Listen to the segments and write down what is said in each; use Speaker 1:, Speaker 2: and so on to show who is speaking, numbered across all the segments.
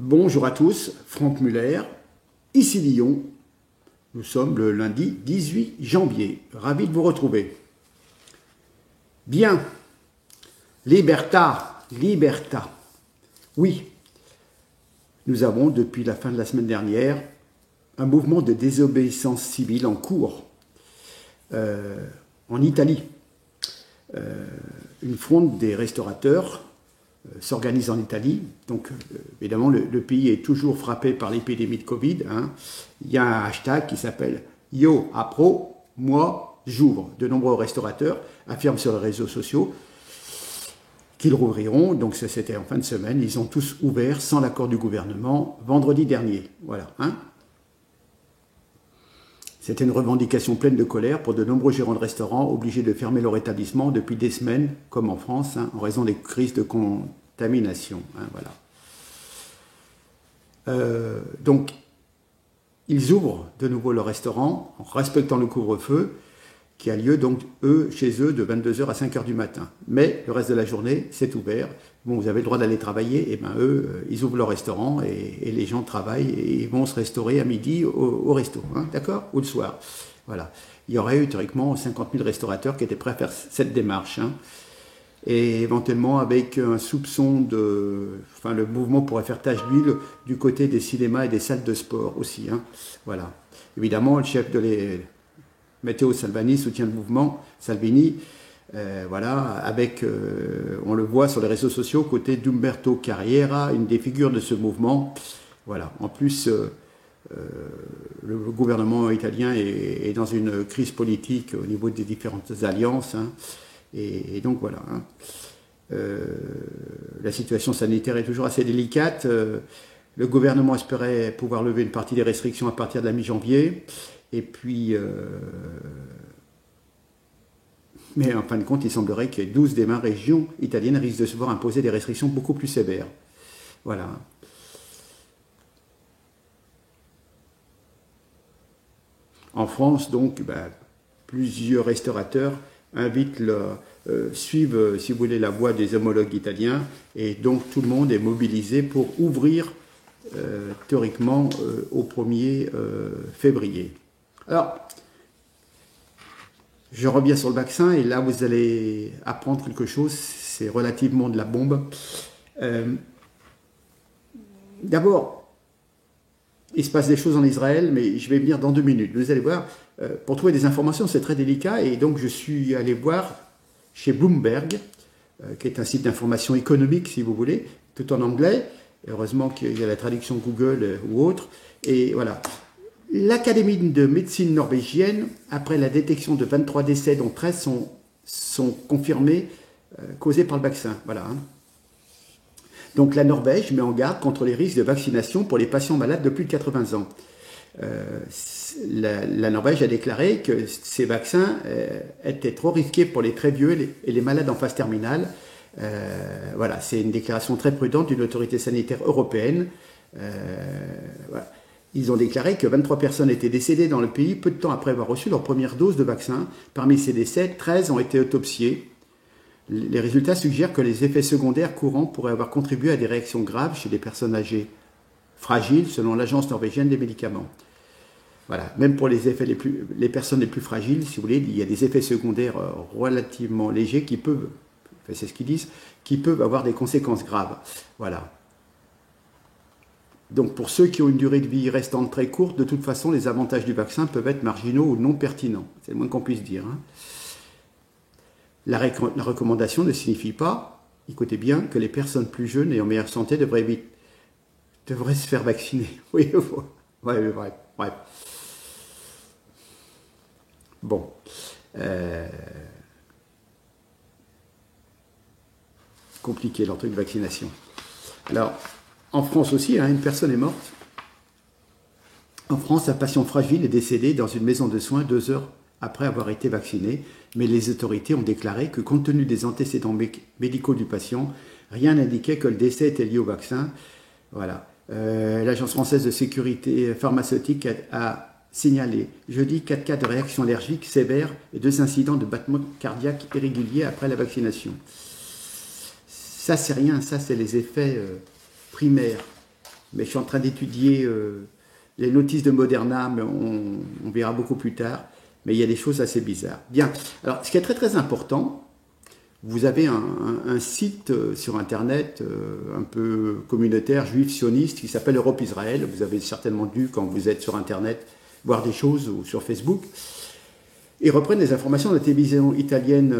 Speaker 1: Bonjour à tous, Franck Muller, ici Lyon. Nous sommes le lundi 18 janvier. Ravi de vous retrouver. Bien, liberta. Oui, nous avons depuis la fin de la semaine dernière un mouvement de désobéissance civile en cours en Italie. Une fronde des restaurateurs s'organise en Italie. Donc, évidemment, le pays est toujours frappé par l'épidémie de Covid. Il y a un hashtag qui s'appelle « Io apro, moi j'ouvre ». De nombreux restaurateurs affirment sur les réseaux sociaux qu'ils rouvriront. Donc, ça, c'était en fin de semaine. Ils ont tous ouvert sans l'accord du gouvernement vendredi dernier. Voilà. C'était une revendication pleine de colère pour de nombreux gérants de restaurants obligés de fermer leur établissement depuis des semaines, comme en France, en raison des crises de contamination. Voilà. Donc, ils ouvrent de nouveau leur restaurant en respectant le couvre-feu qui a lieu, donc, chez eux, de 22h à 5h du matin. Mais le reste de la journée, c'est ouvert. Bon, vous avez le droit d'aller travailler, et bien eux, ils ouvrent leur restaurant et les gens travaillent et ils vont se restaurer à midi au resto, d'accord? Ou le soir. Voilà. Il y aurait eu théoriquement 50 000 restaurateurs qui étaient prêts à faire cette démarche. Et éventuellement avec un soupçon de... Enfin, le mouvement pourrait faire tache d'huile du côté des cinémas et des salles de sport aussi. Voilà. Évidemment, le chef de Matteo Salvini soutient le mouvement, Salvini, voilà, avec, on le voit sur les réseaux sociaux, côté d'Umberto Carriera, une des figures de ce mouvement. Voilà. En plus, le gouvernement italien est dans une crise politique au niveau des différentes alliances, et donc voilà. La situation sanitaire est toujours assez délicate. Le gouvernement espérait pouvoir lever une partie des restrictions à partir de la mi-janvier. Et puis, mais en fin de compte, il semblerait que 12 des 20 régions italiennes risquent de se voir imposer des restrictions beaucoup plus sévères. Voilà. En France, donc, plusieurs restaurateurs suivent, si vous voulez, la voie des homologues italiens. Et donc, tout le monde est mobilisé pour ouvrir, théoriquement, au 1er février. Alors, je reviens sur le vaccin et là vous allez apprendre quelque chose, c'est relativement de la bombe. D'abord, il se passe des choses en Israël, mais je vais venir dans 2 minutes. Vous allez voir, pour trouver des informations, c'est très délicat et donc je suis allé voir chez Bloomberg, qui est un site d'information économique si vous voulez, tout en anglais. Heureusement qu'il y a la traduction Google ou autre. Et voilà. L'Académie de médecine norvégienne, après la détection de 23 décès, dont 13 sont confirmés, causés par le vaccin. Voilà. Donc la Norvège met en garde contre les risques de vaccination pour les patients malades de plus de 80 ans. La Norvège a déclaré que ces vaccins étaient trop risqués pour les très vieux et les malades en phase terminale. Voilà, c'est une déclaration très prudente d'une autorité sanitaire européenne. Voilà. Ils ont déclaré que 23 personnes étaient décédées dans le pays peu de temps après avoir reçu leur première dose de vaccin. Parmi ces décès, 13 ont été autopsiés. Les résultats suggèrent que les effets secondaires courants pourraient avoir contribué à des réactions graves chez les personnes âgées fragiles, selon l'Agence norvégienne des médicaments. Voilà. Même pour les personnes les plus fragiles, si vous voulez, il y a des effets secondaires relativement légers qui peuvent, enfin, c'est ce qu'ils disent, qui peuvent avoir des conséquences graves. Voilà. Donc pour ceux qui ont une durée de vie restante très courte, de toute façon, les avantages du vaccin peuvent être marginaux ou non pertinents. C'est le moins qu'on puisse dire. La recommandation ne signifie pas, écoutez bien, que les personnes plus jeunes et en meilleure santé devraient se faire vacciner. Oui, ouais. Bon. Compliqué leur truc de vaccination. Alors, en France aussi, une personne est morte. En France, un patient fragile est décédé dans une maison de soins 2 heures après avoir été vacciné. Mais les autorités ont déclaré que, compte tenu des antécédents médicaux du patient, rien n'indiquait que le décès était lié au vaccin. Voilà. L'Agence française de sécurité pharmaceutique a signalé jeudi 4 cas de réaction allergique sévère et 2 incidents de battements cardiaques irréguliers après la vaccination. Ça, c'est rien. Ça, c'est les effets primaires mais je suis en train d'étudier les notices de Moderna, mais on verra beaucoup plus tard. Mais il y a des choses assez bizarres. Bien, alors ce qui est très très important, vous avez un site sur Internet un peu communautaire, juif, sioniste, qui s'appelle Europe Israël. Vous avez certainement dû, quand vous êtes sur Internet, voir des choses ou sur Facebook. Ils reprennent les informations de la télévision italienne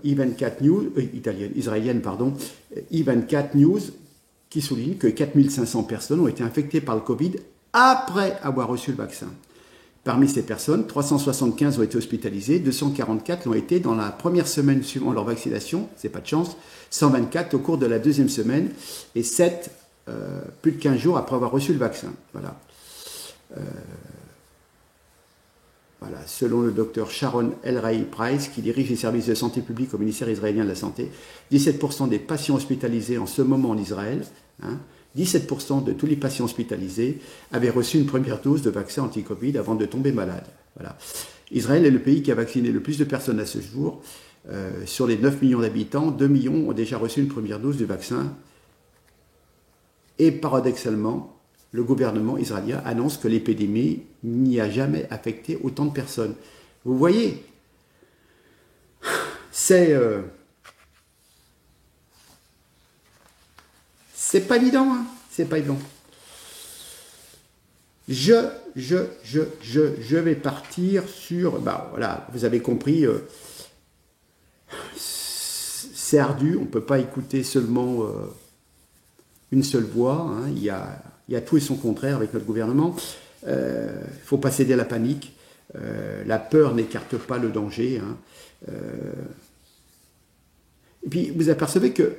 Speaker 1: I24 News, israélienne, pardon, I24 News, qui souligne que 4500 personnes ont été infectées par le Covid après avoir reçu le vaccin. Parmi ces personnes, 375 ont été hospitalisées, 244 l'ont été dans la première semaine suivant leur vaccination, c'est pas de chance, 124 au cours de la deuxième semaine et 7 plus de 15 jours après avoir reçu le vaccin. Voilà. Voilà. Selon le docteur Sharon Elraï-Price, qui dirige les services de santé publique au ministère israélien de la Santé, 17% des patients hospitalisés en ce moment en Israël, 17% de tous les patients hospitalisés avaient reçu une première dose de vaccin anti-Covid avant de tomber malade. Voilà. Israël est le pays qui a vacciné le plus de personnes à ce jour. Sur les 9 millions d'habitants, 2 millions ont déjà reçu une première dose du vaccin. Et paradoxalement, le gouvernement israélien annonce que l'épidémie n'y a jamais affecté autant de personnes. Vous voyez, c'est pas évident, hein, c'est pas évident. Je vais partir sur, voilà, vous avez compris, c'est ardu, on ne peut pas écouter seulement une seule voix, hein, il y a tout et son contraire avec notre gouvernement. Il ne faut pas céder à la panique. La peur n'écarte pas le danger. Hein. Et puis, vous apercevez que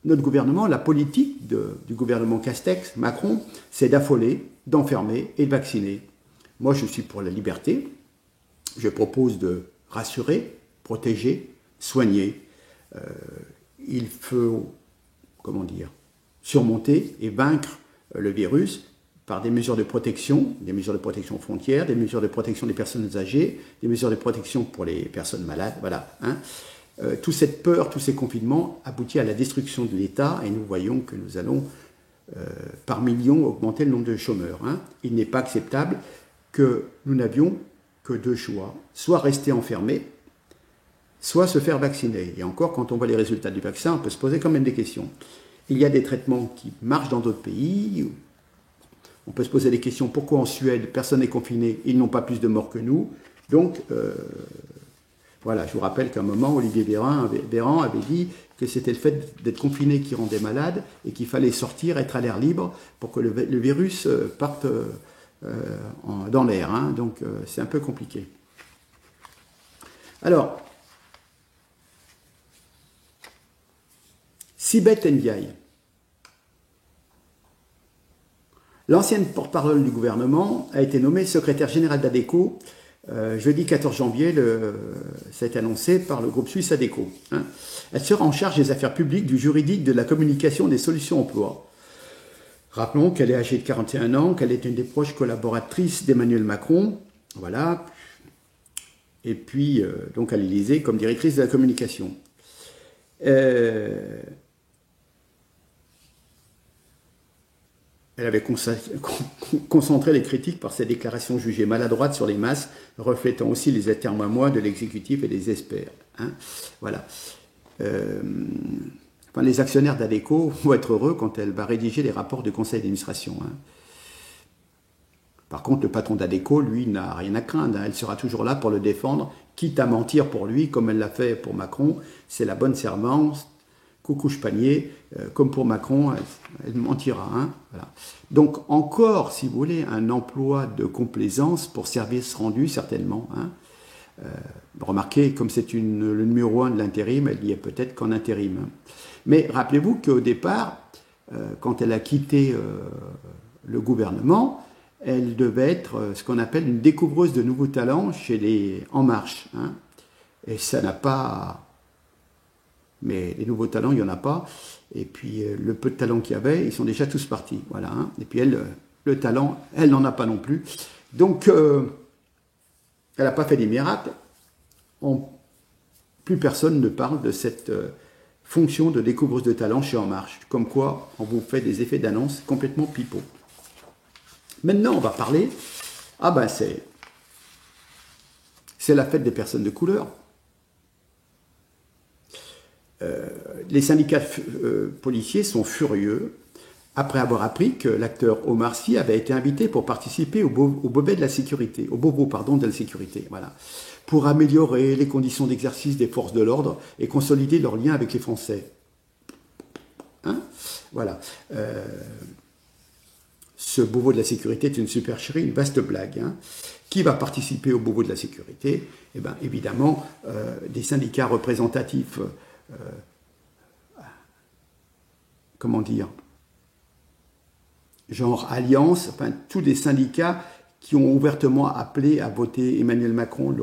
Speaker 1: notre gouvernement, la politique du gouvernement Castex, Macron, c'est d'affoler, d'enfermer et de vacciner. Moi, je suis pour la liberté. Je propose de rassurer, protéger, soigner. Il faut, surmonter et vaincre le virus par des mesures de protection frontières, des mesures de protection des personnes âgées, des mesures de protection pour les personnes malades, voilà. Hein. Toute cette peur, tous ces confinements aboutit à la destruction de l'État et nous voyons que nous allons par millions augmenter le nombre de chômeurs. Hein. Il n'est pas acceptable que nous n'avions que deux choix, soit rester enfermés, soit se faire vacciner. Et encore, quand on voit les résultats du vaccin, on peut se poser quand même des questions. Il y a des traitements qui marchent dans d'autres pays. On peut se poser des questions, pourquoi en Suède, personne n'est confiné, ils n'ont pas plus de morts que nous. Donc, voilà, je vous rappelle qu'à un moment, Olivier Véran avait dit que c'était le fait d'être confiné qui rendait malade et qu'il fallait sortir, être à l'air libre pour que le virus parte dans l'air. Hein. Donc, c'est un peu compliqué. Alors, Sibeth Ndiaye, l'ancienne porte-parole du gouvernement, a été nommée secrétaire générale d'ADECO jeudi 14 janvier, ça a été annoncé par le groupe suisse ADECO. Hein. Elle sera en charge des affaires publiques, du juridique, de la communication, des solutions emploi. Rappelons qu'elle est âgée de 41 ans, qu'elle est une des proches collaboratrices d'Emmanuel Macron, voilà, et puis donc à l'Élysée comme directrice de la communication. Elle avait concentré les critiques par ses déclarations jugées maladroites sur les masses, reflétant aussi les atermoiements de l'exécutif et des experts. Hein. Voilà. Les actionnaires d'ADECO vont être heureux quand elle va rédiger les rapports du conseil d'administration. Hein. Par contre, le patron d'ADECO, lui, n'a rien à craindre. Hein. Elle sera toujours là pour le défendre, quitte à mentir pour lui, comme elle l'a fait pour Macron. C'est la bonne servante. Coucouche panier, comme pour Macron, elle mentira. Hein, voilà. Donc encore, si vous voulez, un emploi de complaisance pour service rendu, certainement. Hein. Remarquez, comme c'est le numéro 1 de l'intérim, elle y est peut-être qu'en intérim. Hein. Mais rappelez-vous qu'au départ, quand elle a quitté le gouvernement, elle devait être ce qu'on appelle une découvreuse de nouveaux talents chez les En Marche. Hein. Et ça n'a pas... Mais les nouveaux talents, il n'y en a pas. Et puis, le peu de talents qu'il y avait, ils sont déjà tous partis. Voilà. Hein. Et puis, elle, le talent, elle n'en a pas non plus. Donc, elle n'a pas fait des miracles. Plus personne ne parle de cette fonction de découvreuse de talent chez En Marche. Comme quoi, on vous fait des effets d'annonce complètement pipeaux. Maintenant, on va parler, ah ben c'est la fête des personnes de couleur. Les syndicats policiers sont furieux après avoir appris que l'acteur Omar Sy avait été invité pour participer au Beauvau de la sécurité, voilà, pour améliorer les conditions d'exercice des forces de l'ordre et consolider leurs liens avec les Français. Hein, voilà. Ce Beauvau de la sécurité est une supercherie, une vaste blague. Hein. Qui va participer au Beauvau de la sécurité? Eh bien, évidemment, des syndicats représentatifs, comment dire, genre Alliance, enfin, tous les syndicats qui ont ouvertement appelé à voter Emmanuel Macron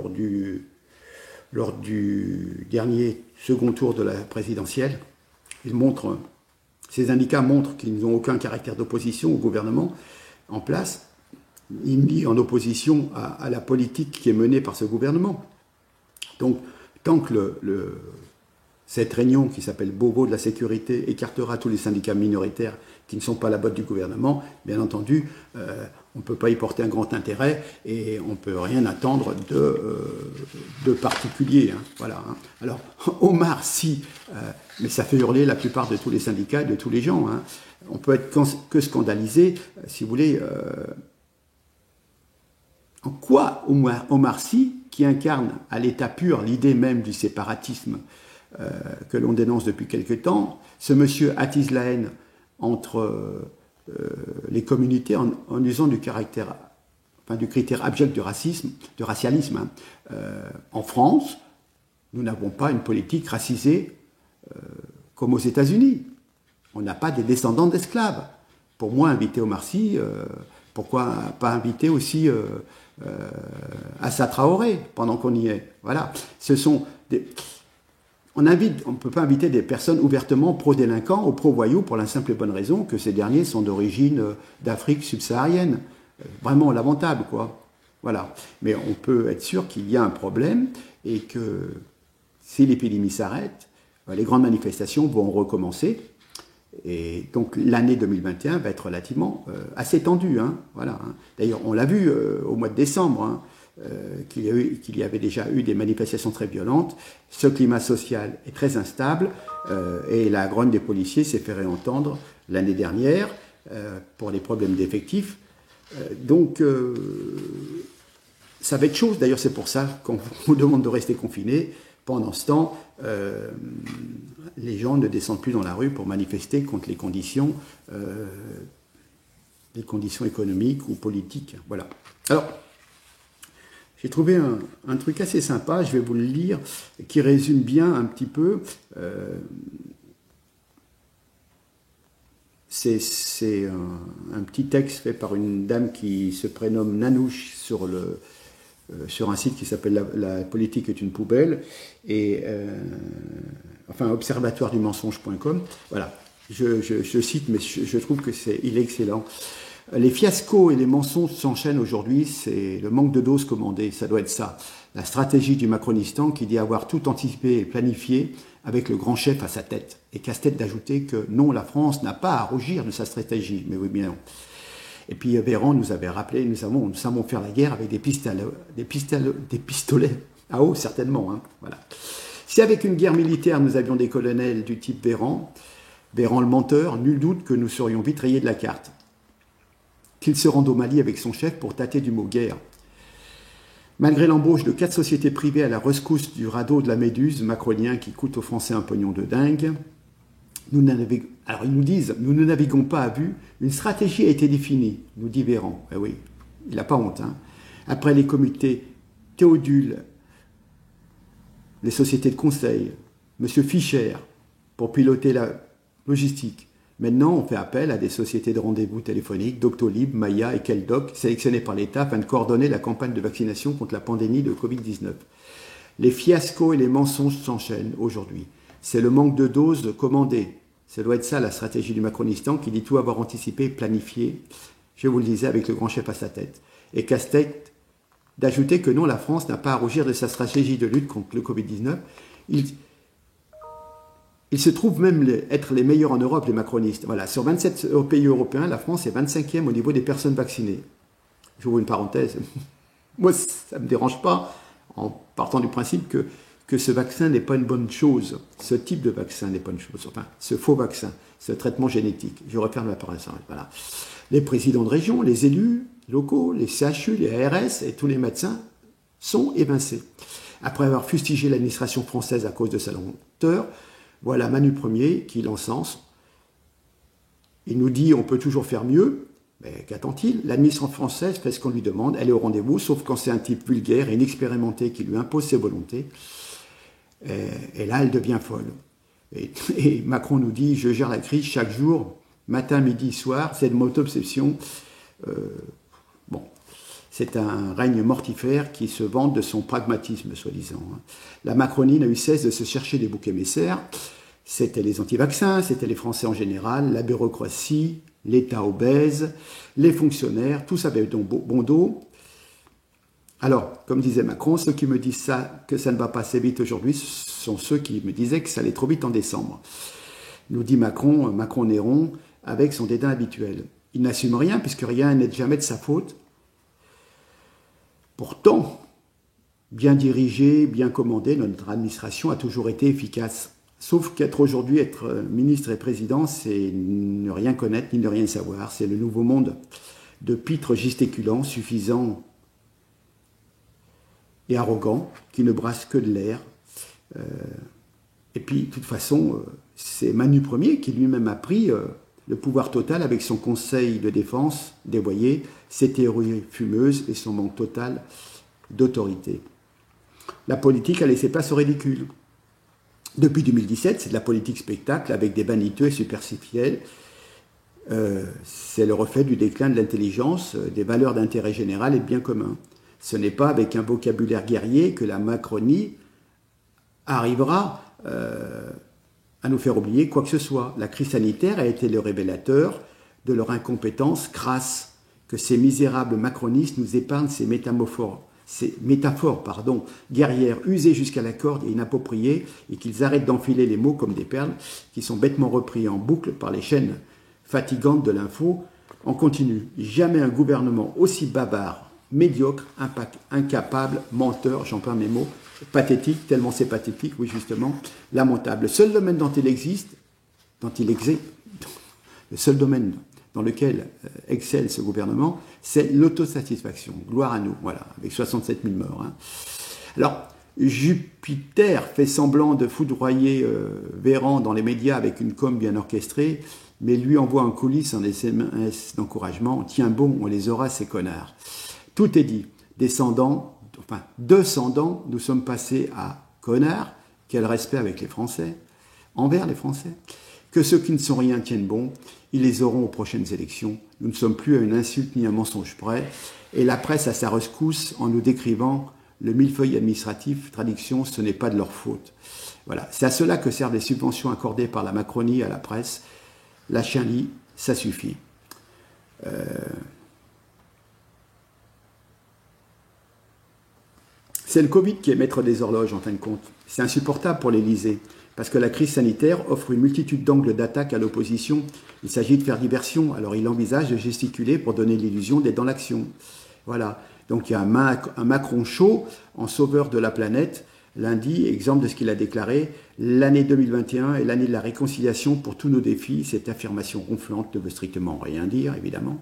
Speaker 1: lors du dernier second tour de la présidentielle. Ces syndicats montrent qu'ils n'ont aucun caractère d'opposition au gouvernement en place, ni en opposition à la politique qui est menée par ce gouvernement. Donc, tant que cette réunion qui s'appelle Beauvau de la sécurité écartera tous les syndicats minoritaires qui ne sont pas à la botte du gouvernement, bien entendu, on ne peut pas y porter un grand intérêt et on ne peut rien attendre de particulier. Hein, voilà, hein. Alors, Omar Sy, mais ça fait hurler la plupart de tous les syndicats et de tous les gens. Hein. On peut être que scandalisé, si vous voulez. En quoi Omar Sy, qui incarne à l'état pur l'idée même du séparatisme que l'on dénonce depuis quelque temps, ce monsieur attise la haine entre les communautés en usant du critère abject de racialisme. Hein. En France, nous n'avons pas une politique racisée comme aux États-Unis. On n'a pas des descendants d'esclaves. Pour moi, inviter Omar Sy, pourquoi pas inviter aussi Assa Traoré pendant qu'on y est? Voilà. On ne peut pas inviter des personnes ouvertement pro-délinquants ou pro-voyous pour la simple et bonne raison que ces derniers sont d'origine d'Afrique subsaharienne. Vraiment lamentable, quoi. Voilà. Mais on peut être sûr qu'il y a un problème et que si l'épidémie s'arrête, les grandes manifestations vont recommencer. Et donc l'année 2021 va être relativement assez tendue. Hein, voilà, hein. D'ailleurs, on l'a vu au mois de décembre, hein, qu'il y avait déjà eu des manifestations très violentes. Ce climat social est très instable et la grogne des policiers s'est fait réentendre l'année dernière pour les problèmes d'effectifs. Donc ça va être chaud. D'ailleurs, c'est pour ça qu'on vous demande de rester confinés. Pendant ce temps, les gens ne descendent plus dans la rue pour manifester contre les conditions économiques ou politiques. Voilà. Alors, j'ai trouvé un truc assez sympa, je vais vous le lire, qui résume bien un petit peu. C'est un petit texte fait par une dame qui se prénomme Nanouche sur un site qui s'appelle la politique est une poubelle, et enfin observatoiredumensonge.com. Voilà, je cite, mais je trouve que il est excellent. Les fiascos et les mensonges s'enchaînent aujourd'hui, c'est le manque de doses commandées, ça doit être ça. La stratégie du Macronistan qui dit avoir tout anticipé et planifié avec le grand chef à sa tête. Et casse-tête d'ajouter que non, la France n'a pas à rougir de sa stratégie. Mais oui, bien non. Et puis Véran nous avait rappelé, nous savons faire la guerre avec des pistolets à eau, certainement. Hein, voilà. Si avec une guerre militaire, nous avions des colonels du type Véran le menteur, nul doute que nous serions vite rayés de la carte. Qu'il se rende au Mali avec son chef pour tâter du mot guerre. Malgré l'embauche de 4 sociétés privées à la rescousse du radeau de la Méduse macronien qui coûte aux Français un pognon de dingue, alors ils nous disent, nous ne naviguons pas à vue, une stratégie a été définie, nous dit Véran. Eh oui, il n'a pas honte. Hein. Après les comités Théodule, les sociétés de conseil, M. Fischer, pour piloter la logistique. Maintenant, on fait appel à des sociétés de rendez-vous téléphoniques, Doctolib, Maya et Keldoc, sélectionnées par l'État afin de coordonner la campagne de vaccination contre la pandémie de Covid-19. Les fiascos et les mensonges s'enchaînent aujourd'hui. C'est le manque de doses commandées. Ça doit être ça la stratégie du Macronistan qui dit tout avoir anticipé et planifié, je vous le disais, avec le grand chef à sa tête. Et casse-tête d'ajouter que non, la France n'a pas à rougir de sa stratégie de lutte contre le Covid-19. Ils se trouvent même être les meilleurs en Europe, les macronistes. Voilà, sur 27 pays européens, la France est 25e au niveau des personnes vaccinées. J'ouvre une parenthèse. Moi, ça ne me dérange pas, en partant du principe que ce vaccin n'est pas une bonne chose. Ce type de vaccin n'est pas une chose. Enfin, ce faux vaccin, ce traitement génétique. Je referme la parenthèse. Voilà. Les présidents de région, les élus locaux, les CHU, les ARS et tous les médecins sont évincés. Après avoir fustigé l'administration française à cause de sa lenteur, voilà Manu Premier qui l'encense. Il nous dit on peut toujours faire mieux. Mais qu'attend-il? L'administration française fait ce qu'on lui demande, elle est au rendez-vous, sauf quand c'est un type vulgaire et inexpérimenté qui lui impose ses volontés. Et là, elle devient folle. Et Macron nous dit je gère la crise chaque jour, matin, midi, soir, c'est de mon obsession. Bon. C'est un règne mortifère qui se vante de son pragmatisme, soi-disant. La Macronie n'a eu cesse de se chercher des boucs émissaires. C'était les anti-vaccins, c'était les Français en général, la bureaucratie, l'État obèse, les fonctionnaires, tout ça avait donc bon dos. Alors, comme disait Macron, ceux qui me disent ça, que ça ne va pas assez vite aujourd'hui, sont ceux qui me disaient que ça allait trop vite en décembre. Nous dit Macron-Néron, avec son dédain habituel. Il n'assume rien, puisque rien n'est jamais de sa faute. Pourtant, bien dirigée, bien commandée, notre administration a toujours été efficace. Sauf qu'être aujourd'hui, être ministre et président, c'est ne rien connaître ni ne rien savoir. C'est le nouveau monde de pitres gesticulants, suffisants et arrogants, qui ne brassent que de l'air. Et puis, de toute façon, c'est Manu Premier qui lui-même a pris le pouvoir total avec son conseil de défense dévoyé, ses théories fumeuses et son manque total d'autorité. La politique a laissé place au ridicule. Depuis 2017, c'est de la politique spectacle avec des vaniteux et superficiels. C'est le reflet du déclin de l'intelligence, des valeurs d'intérêt général et de bien commun. Ce n'est pas avec un vocabulaire guerrier que la Macronie arrivera à nous faire oublier quoi que ce soit. La crise sanitaire a été le révélateur de leur incompétence crasse, que ces misérables macronistes nous épargnent ces métaphores guerrières usées jusqu'à la corde et inappropriées, et qu'ils arrêtent d'enfiler les mots comme des perles qui sont bêtement repris en boucle par les chaînes fatigantes de l'info en continu. Jamais un gouvernement aussi bavard, médiocre, incapable, menteur, j'en perds mes mots, pathétique, tellement c'est pathétique, oui justement, lamentable. Le seul domaine le seul domaine dans lequel excelle ce gouvernement, c'est l'autosatisfaction. Gloire à nous, voilà, avec 67 000 morts. Hein. Alors, Jupiter fait semblant de foudroyer Véran dans les médias avec une com bien orchestrée, mais lui envoie en coulisses un SMS d'encouragement. Tiens bon, on les aura ces connards. Tout est dit. Descendants, nous sommes passés à connards. Quel respect avec les Français, envers les Français. Que ceux qui ne sont rien tiennent bon, ils les auront aux prochaines élections. Nous ne sommes plus à une insulte ni à un mensonge près. Et la presse a sa rescousse en nous décrivant le millefeuille administratif. Traduction, ce n'est pas de leur faute. Voilà. C'est à cela que servent les subventions accordées par la Macronie à la presse. La chien-lit, ça suffit. C'est le Covid qui est maître des horloges, en fin de compte. C'est insupportable pour l'Élysée, parce que la crise sanitaire offre une multitude d'angles d'attaque à l'opposition. Il s'agit de faire diversion, alors il envisage de gesticuler pour donner l'illusion d'être dans l'action. Voilà. Donc il y a un Macron chaud, en sauveur de la planète, lundi, exemple de ce qu'il a déclaré, l'année 2021 est l'année de la réconciliation pour tous nos défis. Cette affirmation ronflante ne veut strictement rien dire, évidemment.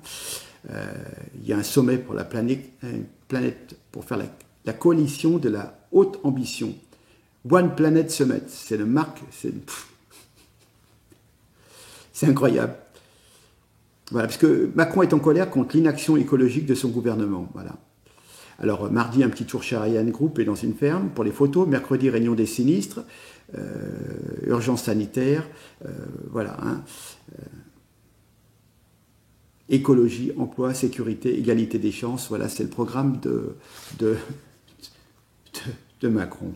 Speaker 1: Il y a un sommet pour la planète pour faire la coalition de la haute ambition. One Planet Summit, c'est le marque, c'est incroyable. Voilà, parce que Macron est en colère contre l'inaction écologique de son gouvernement. Voilà. Alors, mardi, un petit tour chez Ariane Group et dans une ferme pour les photos. Mercredi, réunion des sinistres, urgence sanitaire, voilà. Hein. Écologie, emploi, sécurité, égalité des chances, voilà, c'est le programme de Macron.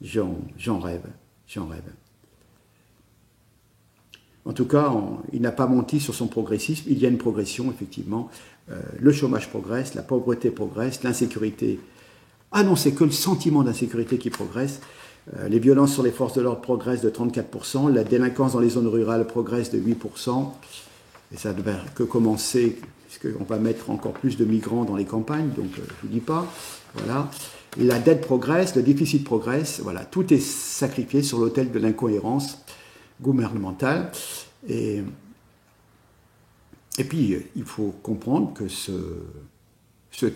Speaker 1: J'en rêve. En tout cas, il n'a pas menti sur son progressisme. Il y a une progression, effectivement. Le chômage progresse, la pauvreté progresse, l'insécurité... Ah non, c'est que le sentiment d'insécurité qui progresse. Les violences sur les forces de l'ordre progressent de 34%, la délinquance dans les zones rurales progresse de 8%, et ça ne devrait que commencer, puisqu'on va mettre encore plus de migrants dans les campagnes, donc je ne vous dis pas. Voilà. Et la dette progresse, le déficit progresse, voilà, tout est sacrifié sur l'autel de l'incohérence gouvernementale. Et puis, il faut comprendre que ce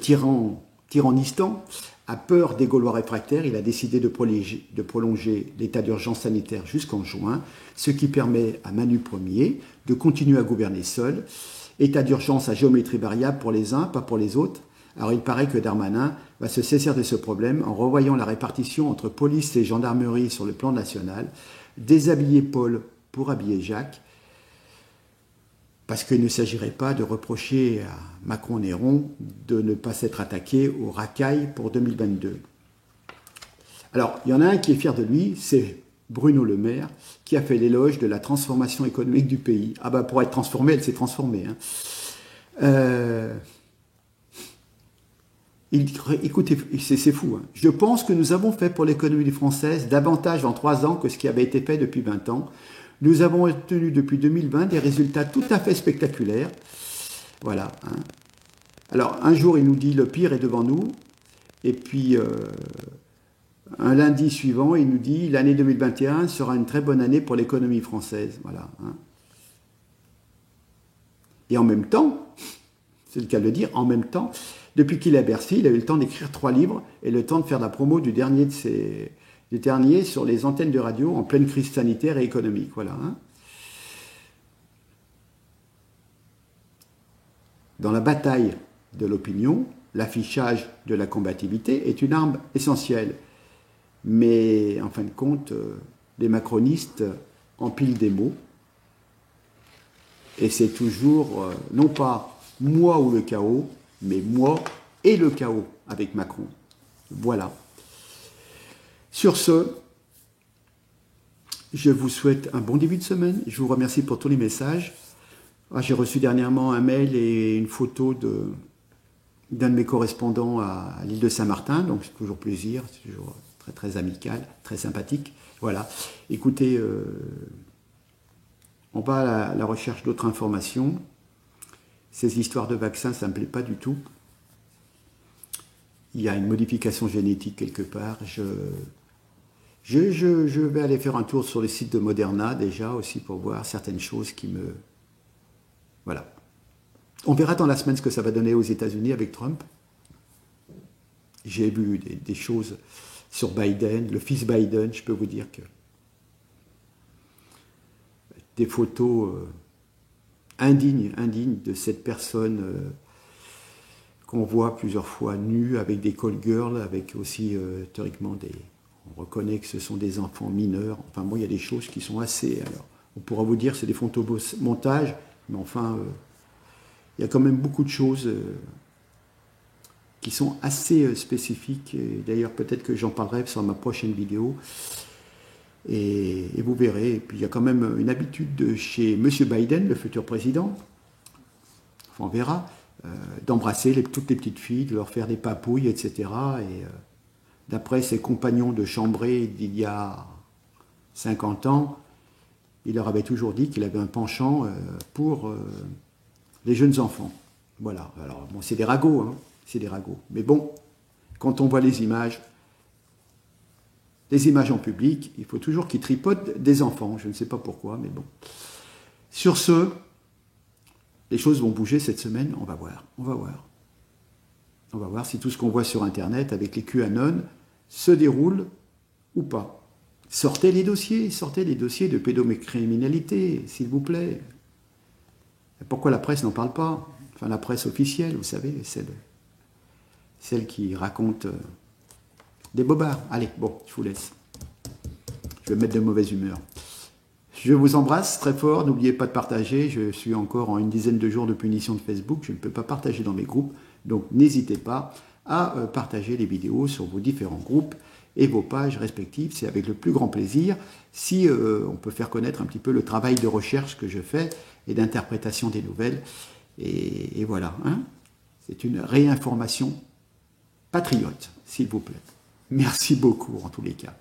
Speaker 1: tyrannistan a peur des Gaulois réfractaires. Il a décidé de prolonger l'état d'urgence sanitaire jusqu'en juin, ce qui permet à Manu Ier de continuer à gouverner seul. État d'urgence à géométrie variable pour les uns, pas pour les autres. Alors il paraît que Darmanin va se saisir de ce problème en revoyant la répartition entre police et gendarmerie sur le plan national, déshabiller Paul pour habiller Jacques, parce qu'il ne s'agirait pas de reprocher à Macron-Néron de ne pas s'être attaqué aux racailles pour 2022. Alors, il y en a un qui est fier de lui, c'est Bruno Le Maire, qui a fait l'éloge de la transformation économique du pays. Ah ben, pour être transformée, elle s'est transformée. Écoutez, c'est fou. Je pense que nous avons fait pour l'économie française davantage en 3 ans que ce qui avait été fait depuis 20 ans. Nous avons obtenu depuis 2020 des résultats tout à fait spectaculaires. Voilà. Alors, un jour, il nous dit le pire est devant nous. Et puis, un lundi suivant, il nous dit l'année 2021 sera une très bonne année pour l'économie française. Voilà. Et en même temps, c'est le cas de le dire, en même temps, depuis qu'il est à Bercy, il a eu le temps d'écrire 3 livres et le temps de faire la promo du dernier sur les antennes de radio en pleine crise sanitaire et économique. Voilà. Dans la bataille de l'opinion, l'affichage de la combativité est une arme essentielle. Mais en fin de compte, les macronistes empilent des mots. Et c'est toujours, non pas moi ou le chaos, mais moi et le chaos avec Macron. Voilà. Sur ce, je vous souhaite un bon début de semaine. Je vous remercie pour tous les messages. J'ai reçu dernièrement un mail et une photo d'un de mes correspondants à l'île de Saint-Martin, donc c'est toujours plaisir, c'est toujours très, très amical, très sympathique. Voilà. Écoutez, on va à la recherche d'autres informations. Ces histoires de vaccins, ça ne me plaît pas du tout. Il y a une modification génétique quelque part. Je vais aller faire un tour sur le site de Moderna déjà aussi pour voir certaines choses qui me... Voilà. On verra dans la semaine ce que ça va donner aux États-Unis avec Trump. J'ai vu des choses sur Biden, le fils Biden, je peux vous dire que des photos indignes de cette personne qu'on voit plusieurs fois nue avec des call girls, avec aussi théoriquement on reconnaît que ce sont des enfants mineurs. Enfin bon, il y a des choses qui sont assez... Alors, on pourra vous dire que c'est des photomontages, mais enfin, il y a quand même beaucoup de choses qui sont assez spécifiques. Et d'ailleurs, peut-être que j'en parlerai sur ma prochaine vidéo. Et vous verrez. Et puis, il y a quand même une habitude de chez M. Biden, le futur président, enfin, on verra, d'embrasser toutes les petites filles, de leur faire des papouilles, etc. Et d'après ses compagnons de chambrée d'il y a 50 ans, il leur avait toujours dit qu'il avait un penchant pour les jeunes enfants. Voilà. Alors, bon, c'est des ragots, hein. C'est des ragots. Mais bon, quand on voit les images en public, il faut toujours qu'ils tripotent des enfants. Je ne sais pas pourquoi, mais bon. Sur ce, les choses vont bouger cette semaine, on va voir. On va voir. On va voir si tout ce qu'on voit sur Internet avec les QAnon se déroule ou pas. Sortez les dossiers de pédocriminalité, s'il vous plaît. Et pourquoi la presse n'en parle pas? Enfin, la presse officielle, vous savez, celle qui raconte des bobards. Allez, bon, je vous laisse. Je vais me mettre de mauvaise humeur. Je vous embrasse très fort. N'oubliez pas de partager. Je suis encore en une dizaine de jours de punition de Facebook. Je ne peux pas partager dans mes groupes. Donc, n'hésitez pas à partager les vidéos sur vos différents groupes et vos pages respectives. C'est avec le plus grand plaisir si on peut faire connaître un petit peu le travail de recherche que je fais et d'interprétation des nouvelles. Et voilà. Hein, c'est une réinformation patriote, s'il vous plaît. Merci beaucoup en tous les cas.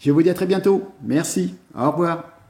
Speaker 1: Je vous dis à très bientôt. Merci. Au revoir.